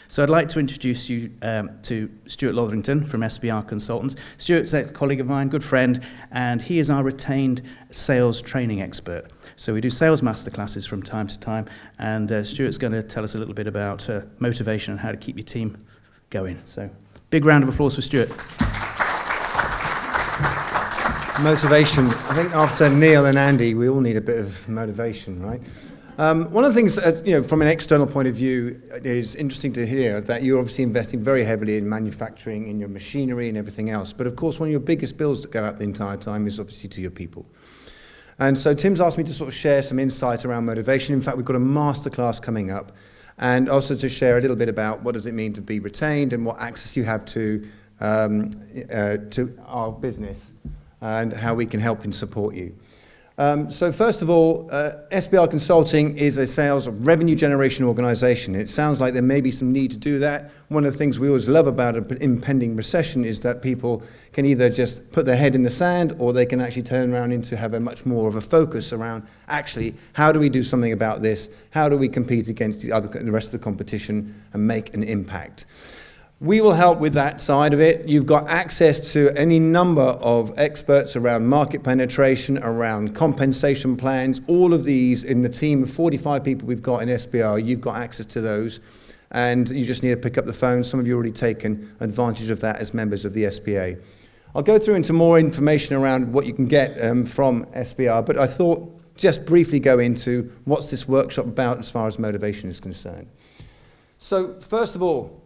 So I'd like to introduce you to Stuart Lotherington from SBR Consultants. Stuart's a colleague of mine, good friend, and he is our retained sales training expert. So we do sales masterclasses from time to time, and Stuart's going to tell us a little bit about motivation and how to keep your team going. So big round of applause for Stuart. Motivation. I think after Neil and Andy, we all need a bit of motivation, right? One of the things, from an external point of view, it is interesting to hear that you're obviously investing very heavily in manufacturing, in your machinery and everything else. But of course, one of your biggest bills that go out the entire time is obviously to your people. And so Tim's asked me to sort of share some insight around motivation. In fact, we've got a masterclass coming up, and also to share a little bit about what does it mean to be retained and what access you have to our business and how we can help and support you. So first of all, SBR Consulting is a sales revenue generation organization. It sounds like there may be some need to do that. One of the things we always love about an impending recession is that people can either just put their head in the sand, or they can actually turn around into have a much more of a focus around actually how do we do something about this? How do we compete against the rest of the competition and make an impact? We will help with that side of it. You've got access to any number of experts around market penetration, around compensation plans, all of these in the team of 45 people we've got in SBR. You've got access to those, and you just need to pick up the phone. Some of you have already taken advantage of that as members of the SBA. I'll go through into more information around what you can get from SBR, but I thought just briefly go into what's this workshop about as far as motivation is concerned. So first of all,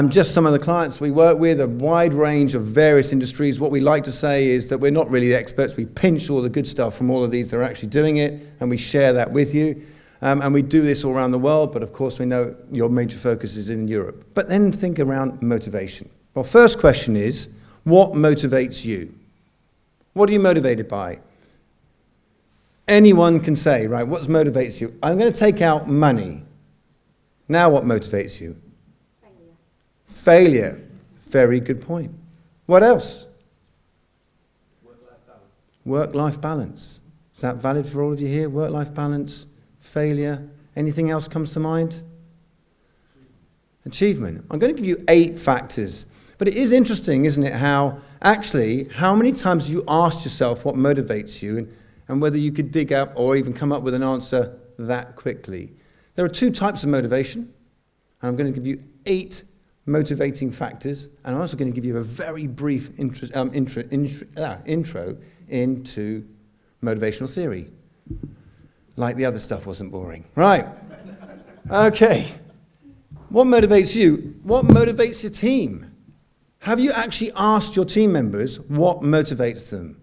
just some of the clients we work with, a wide range of various industries. What we like to say is that we're not really the experts. We pinch all the good stuff from all of these that are actually doing it, and we share that with you. And we do this all around the world, but of course we know your major focus is in Europe. But then think around motivation. Well, first question is, what motivates you? What are you motivated by? Anyone can say, right, what motivates you? I'm going to take out money. Now what motivates you? Failure. Very good point. What else? Work-life balance. Work-life balance. Is that valid for all of you here? Work-life balance, failure. Anything else comes to mind? Achievement. I'm going to give you 8 factors. But it is interesting, isn't it, how many times have you asked yourself what motivates you and whether you could dig up or even come up with an answer that quickly. There are 2 types of motivation, and I'm going to give you 8 motivating factors, and I'm also going to give you a very brief intro into motivational theory. Like the other stuff wasn't boring. Right. Okay. What motivates you? What motivates your team? Have you actually asked your team members what motivates them?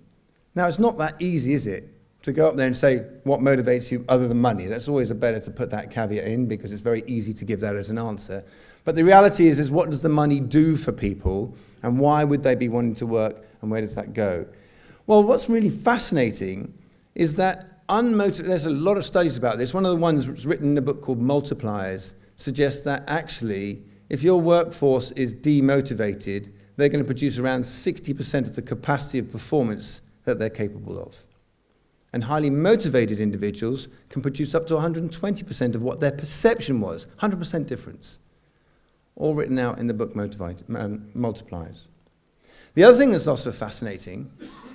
Now, it's not that easy, is it? To go up there and say, what motivates you other than money? That's always better to put that caveat in, because it's very easy to give that as an answer. But the reality is what does the money do for people, and why would they be wanting to work, and where does that go? Well, what's really fascinating is that there's a lot of studies about this. One of the ones that's written in a book called Multipliers suggests that actually, if your workforce is demotivated, they're going to produce around 60% of the capacity of performance that they're capable of. And highly motivated individuals can produce up to 120% of what their perception was. 100% difference. All written out in the book Multipliers. The other thing that's also fascinating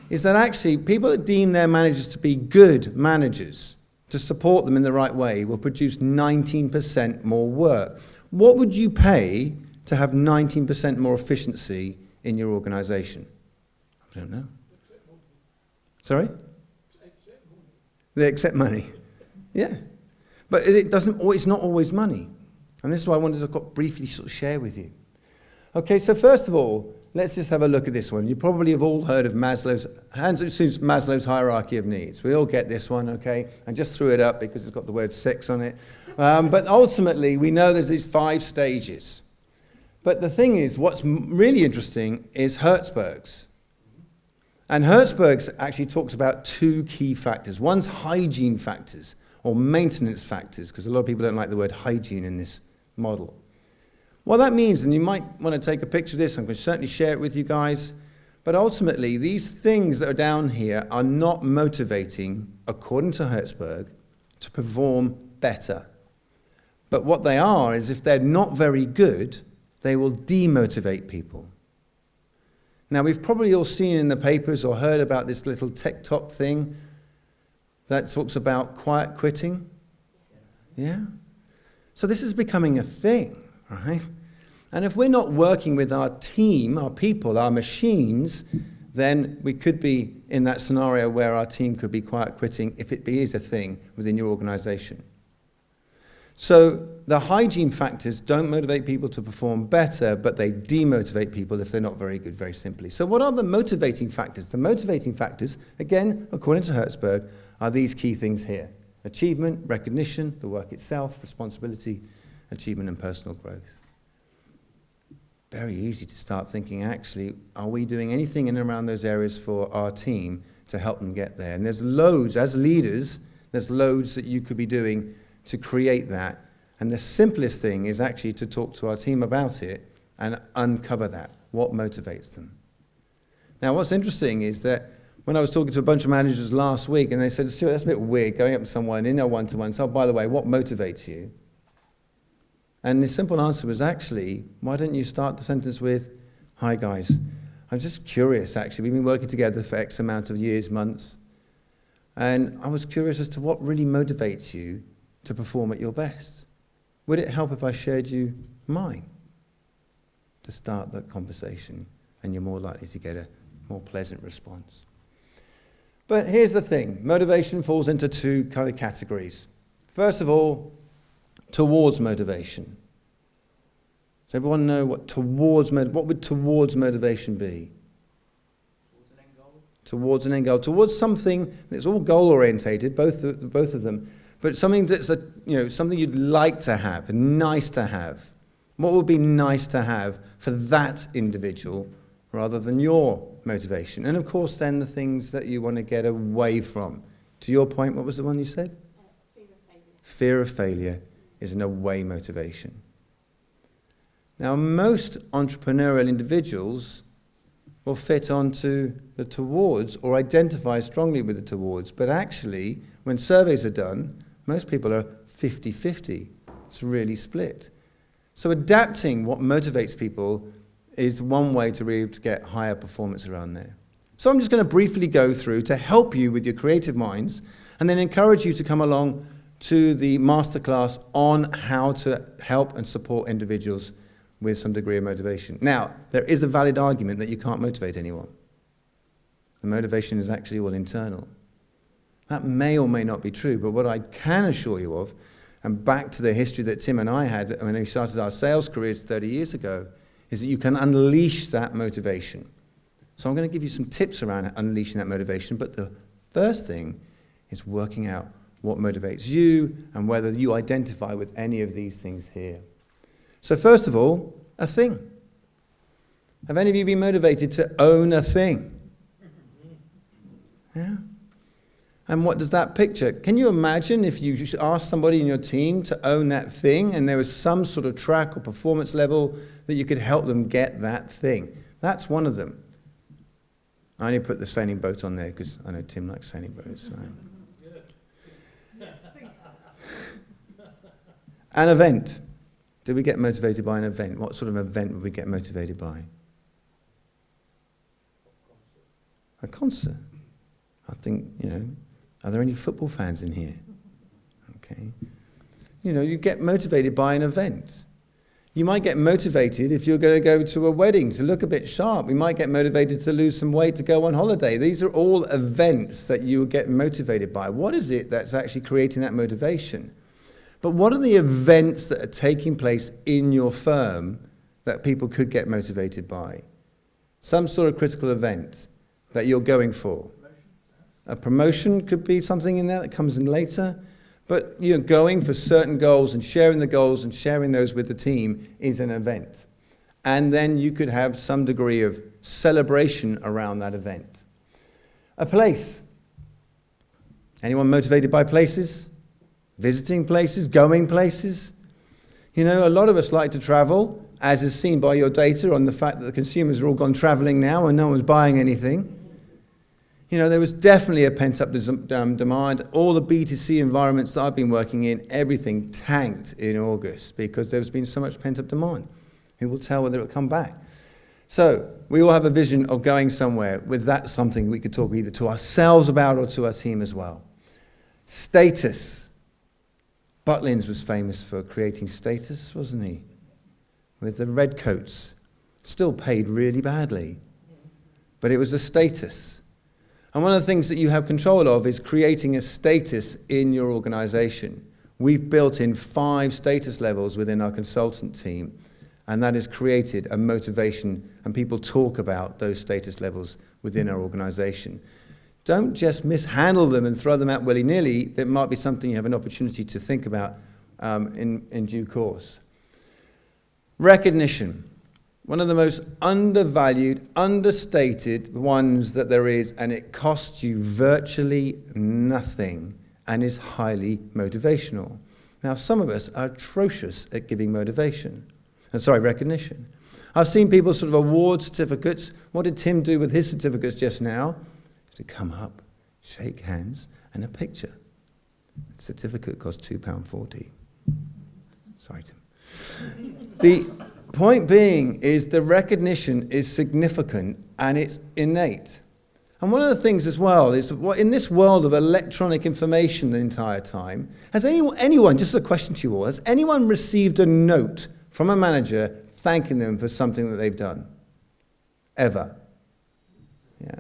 is that actually people that deem their managers to be good managers, to support them in the right way, will produce 19% more work. What would you pay to have 19% more efficiency in your organization? I don't know. Sorry? They accept money. Yeah. But it's not always money. And this is what I wanted to briefly sort of share with you. Okay, so first of all, let's just have a look at this one. You probably have all heard of Maslow's hierarchy of needs. We all get this one, okay? I just threw it up because it's got the word sex on it. But ultimately, we know there's these 5 stages. But the thing is, what's really interesting is Hertzberg's. And Hertzberg's actually talks about 2 key factors. One's hygiene factors, or maintenance factors, because a lot of people don't like the word hygiene in this model. What that means, and you might want to take a picture of this, I'm going to certainly share it with you guys, but ultimately these things that are down here are not motivating, according to Hertzberg, to perform better. But what they are is if they're not very good, they will demotivate people. Now, we've probably all seen in the papers or heard about this little TikTok thing that talks about quiet quitting. Yeah? So this is becoming a thing, right? And if we're not working with our team, our people, our machines, then we could be in that scenario where our team could be quiet quitting if it is a thing within your organization. So the hygiene factors don't motivate people to perform better, but they demotivate people if they're not very good, very simply. So what are the motivating factors? The motivating factors, again, according to Hertzberg, are these key things here. Achievement, recognition, the work itself, responsibility, achievement and personal growth. Very easy to start thinking, actually, are we doing anything in and around those areas for our team to help them get there? And there's loads, as leaders, there's loads that you could be doing to create that. And the simplest thing is actually to talk to our team about it and uncover that, what motivates them. Now, what's interesting is that when I was talking to a bunch of managers last week, and they said, Stuart, that's a bit weird, going up to someone in a one-to-one, so by the way, what motivates you? And the simple answer was actually, why don't you start the sentence with, hi guys, I'm just curious actually, we've been working together for X amount of years, months, and I was curious as to what really motivates you to perform at your best. Would it help if I shared you mine? To start that conversation, and you're more likely to get a more pleasant response. But here's the thing, motivation falls into two kind of categories. First of all, towards motivation. Does everyone know what would towards motivation be? Towards an end goal. Towards an end goal. Towards something that's all goal orientated, both of them, but something that's something you'd like to have, nice to have. What would be nice to have for that individual rather than your motivation? And of course then the things that you want to get away from. To your point, what was the one you said? Fear of failure. Fear of failure is an away motivation. Now, most entrepreneurial individuals will fit onto the towards or identify strongly with the towards, but actually, when surveys are done, most people are 50-50. It's really split. So adapting what motivates people is one way to really get higher performance around there. So I'm just going to briefly go through to help you with your creative minds and then encourage you to come along to the masterclass on how to help and support individuals with some degree of motivation. Now, there is a valid argument that you can't motivate anyone. The motivation is actually all internal. That may or may not be true, but what I can assure you of, and back to the history that Tim and I had when we started our sales careers 30 years ago, is that you can unleash that motivation. So I'm going to give you some tips around unleashing that motivation, but the first thing is working out what motivates you and whether you identify with any of these things here. So first of all, a thing. Have any of you been motivated to own a thing? Yeah? And what does that picture? Can you imagine if you asked somebody in your team to own that thing and there was some sort of track or performance level that you could help them get that thing? That's one of them. I only put the sailing boat on there because I know Tim likes sailing boats. Right? An event. Did we get motivated by an event? What sort of event would we get motivated by? A concert. I think, are there any football fans in here? Okay. You get motivated by an event. You might get motivated if you're going to go to a wedding to look a bit sharp. You might get motivated to lose some weight to go on holiday. These are all events that you get motivated by. What is it that's actually creating that motivation? But what are the events that are taking place in your firm that people could get motivated by? Some sort of critical event that you're going for. A promotion could be something in there that comes in later. But going for certain goals and sharing those with the team is an event. And then you could have some degree of celebration around that event. A place. Anyone motivated by places? Visiting places, going places. A lot of us like to travel, as is seen by your data on the fact that the consumers are all gone traveling now and no one's buying anything. there was definitely a pent-up demand. All the B2C environments that I've been working in, everything tanked in August because there's been so much pent-up demand. Who will tell whether it will come back? So we all have a vision of going somewhere. With that, something we could talk either to ourselves about or to our team as well. Status. Butlins was famous for creating status, wasn't he? With the redcoats. Still paid really badly. But it was a status. And one of the things that you have control of is creating a status in your organization. We've built in 5 status levels within our consultant team, and that has created a motivation, and people talk about those status levels within our organization. Don't just mishandle them and throw them out willy-nilly. There might be something you have an opportunity to think about in due course. Recognition. One of the most undervalued, understated ones that there is, and it costs you virtually nothing and is highly motivational. Now, some of us are atrocious at giving recognition. I've seen people sort of award certificates. What did Tim do with his certificates just now? To come up, shake hands, and a picture. The certificate cost £2.40. Sorry, Tim. The point being is the recognition is significant and it's innate. And one of the things as well is in this world of electronic information the entire time, has anyone, just a question to you all, has anyone received a note from a manager thanking them for something that they've done? Ever? Yeah.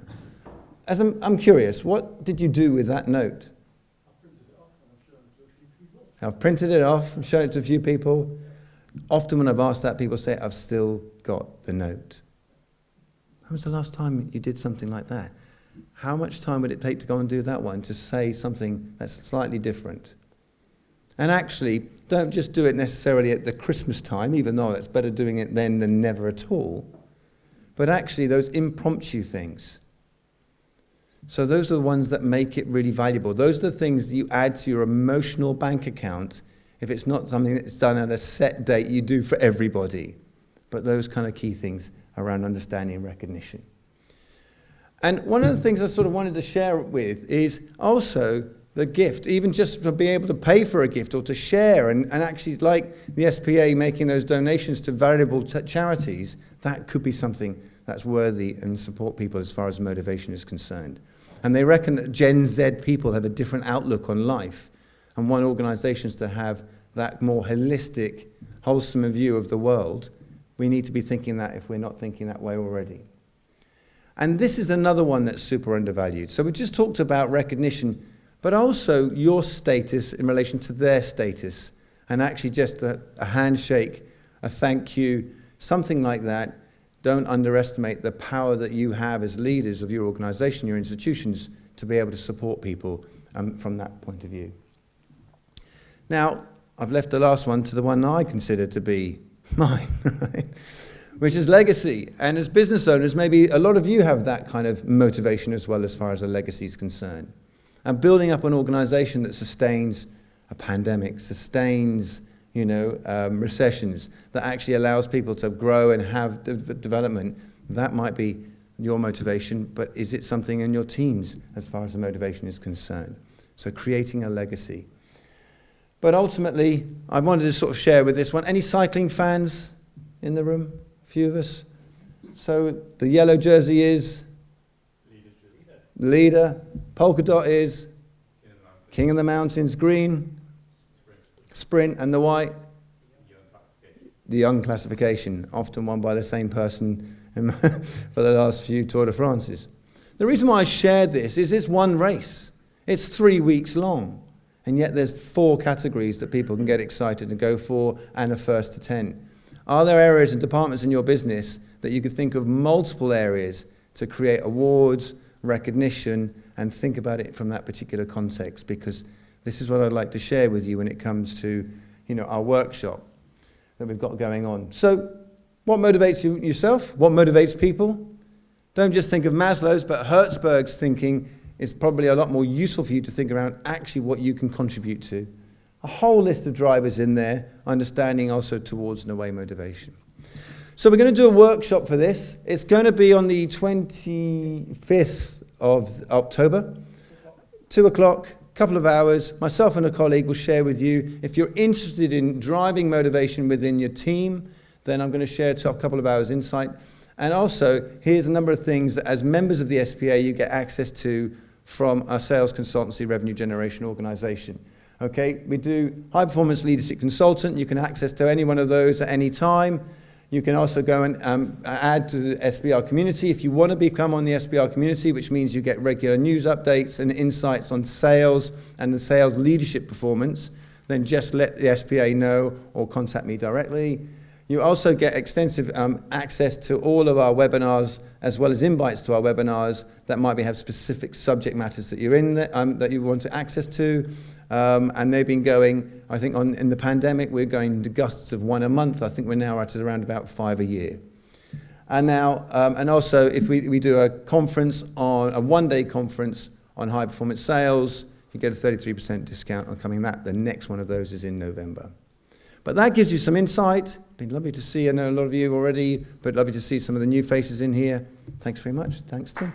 I'm curious, what did you do with that note? I've printed it off and shown it to a few people. Often when I've asked that, people say, I've still got the note. When was the last time you did something like that? How much time would it take to go and do that one, to say something that's slightly different? And actually, don't just do it necessarily at the Christmas time, even though it's better doing it then than never at all. But actually, those impromptu things. So those are the ones that make it really valuable. Those are the things that you add to your emotional bank account. If it's not something that's done at a set date, you do for everybody. But those kind of key things around understanding and recognition. And one of the things I sort of wanted to share with is also the gift, even just to be able to pay for a gift or to share and actually, like the SPA making those donations to valuable charities, that could be something that's worthy and support people as far as motivation is concerned. And they reckon that Gen Z people have a different outlook on life, and want organizations to have that more holistic, wholesome view of the world. We need to be thinking that if we're not thinking that way already. And this is another one that's super undervalued. So we just talked about recognition, but also your status in relation to their status, and actually just a handshake, a thank you, something like that. Don't underestimate the power that you have as leaders of your organization, your institutions, to be able to support people from that point of view. Now, I've left the last one to the one I consider to be mine, right? Which is legacy. And as business owners, maybe a lot of you have that kind of motivation as well as far as a legacy is concerned. And building up an organization that sustains a pandemic, sustains recessions, that actually allows people to grow and have development, that might be your motivation, but is it something in your teams as far as the motivation is concerned? So creating a legacy. But ultimately, I wanted to sort of share with this one. Any cycling fans in the room? A few of us. So the yellow jersey is? Leader. Polka dot is? King of the Mountains. Green? Sprint. And the white? The young classification, often won by the same person for the last few Tour de France's. The reason why I shared this is it's one race. It's 3 weeks long. And yet there's 4 categories that people can get excited to go for, and a first to 10. Are there areas and departments in your business that you could think of multiple areas to create awards, recognition, and think about it from that particular context? Because this is what I'd like to share with you when it comes to, our workshop that we've got going on. So, what motivates yourself? What motivates people? Don't just think of Maslow's, but Hertzberg's thinking is probably a lot more useful for you to think around actually what you can contribute to. A whole list of drivers in there, understanding also towards and away motivation. So we're going to do a workshop for this. It's going to be on the 25th of October. 2 o'clock, couple of hours. Myself and a colleague will share with you. If you're interested in driving motivation within your team, then I'm going to share a couple of hours insight. And also, here's a number of things that as members of the SPA you get access to from our sales consultancy revenue generation organization. Okay, we do high performance leadership consultant. You can access to any one of those at any time. You can also go and add to the SBR community if you want to become on the SBR community, which means you get regular news updates and insights on sales and the sales leadership performance. Then just let the SPA know or contact me directly. You also get extensive access to all of our webinars, as well as invites to our webinars that might have specific subject matters that you're in, that you want to access to. And they've been going, I think in the pandemic, we're going to gusts of 1 a month. I think we're now at around about 5 a year. And now, and also if we do a conference on, a one-day conference on high performance sales, you get a 33% discount on coming that. The next one of those is in November. But that gives you some insight. Been lovely to see, I know a lot of you already, but lovely to see some of the new faces in here. Thanks very much. Thanks, Tim.